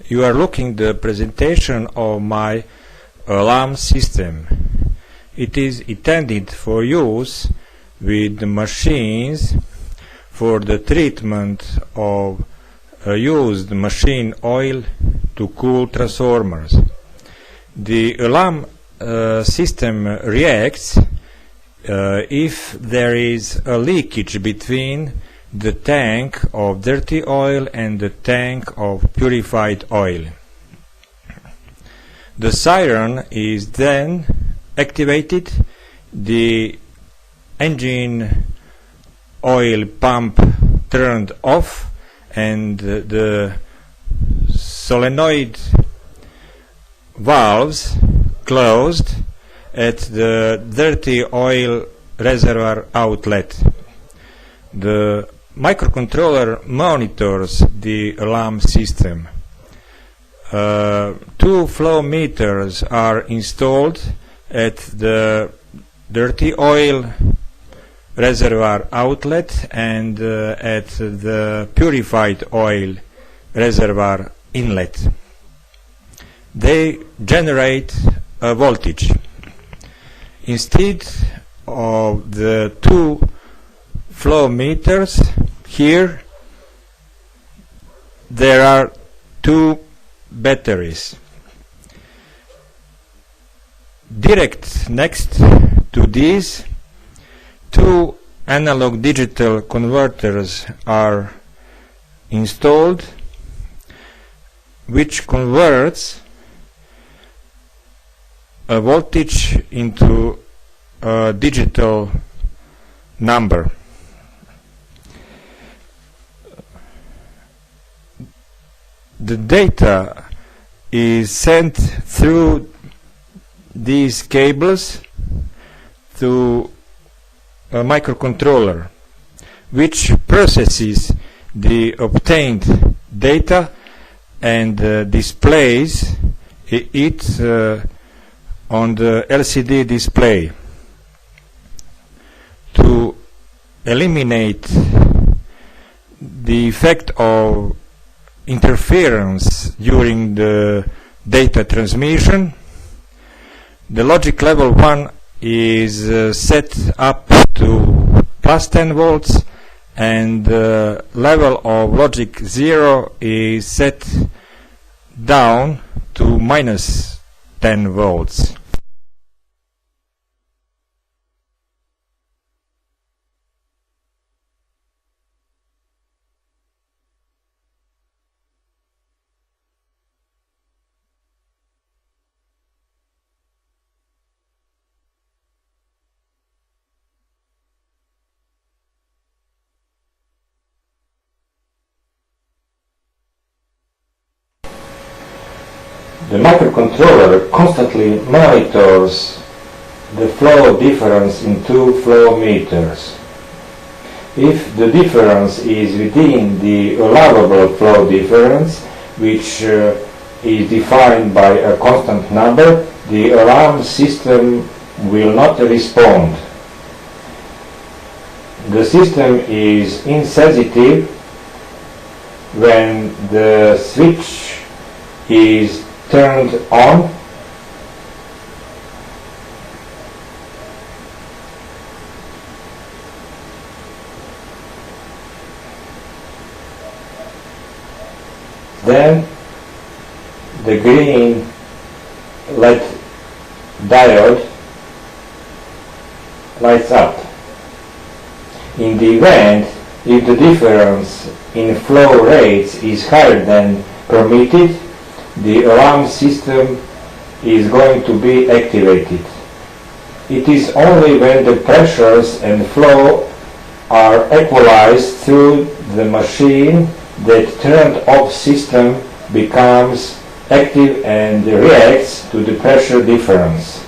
You are looking the presentation of my alarm system. It is intended for use with the machines for the treatment of used machine oil to cool transformers. The alarm system reacts if there is a leakage between the tank of dirty oil and the tank of purified oil. The siren is then activated, the engine oil pump turned off, and the solenoid valves closed at the dirty oil reservoir outlet. The microcontroller monitors the alarm system. 2 flow meters are installed at the dirty oil reservoir outlet and at the purified oil reservoir inlet. They generate a voltage. Instead of the 2 flow meters, here there are 2 batteries. Direct next to these, 2 analog digital converters are installed, which converts a voltage into a digital number. The data is sent through these cables to a microcontroller, which processes the obtained data and displays it on the LCD display. To eliminate the effect of interference during the data transmission, the logic level 1 is set up to plus 10 volts, and the level of logic 0 is set down to minus 10 volts. The microcontroller constantly monitors the flow difference in 2 flow meters. If the difference is within the allowable flow difference, which is defined by a constant number, the alarm system will not respond. The system is insensitive when the switch is turned on, then the green LED diode lights up. In the event if the difference in flow rates is higher than permitted, the alarm system is going to be activated. It is only when the pressures and flow are equalized through the machine that turned off system becomes active and reacts to the pressure difference.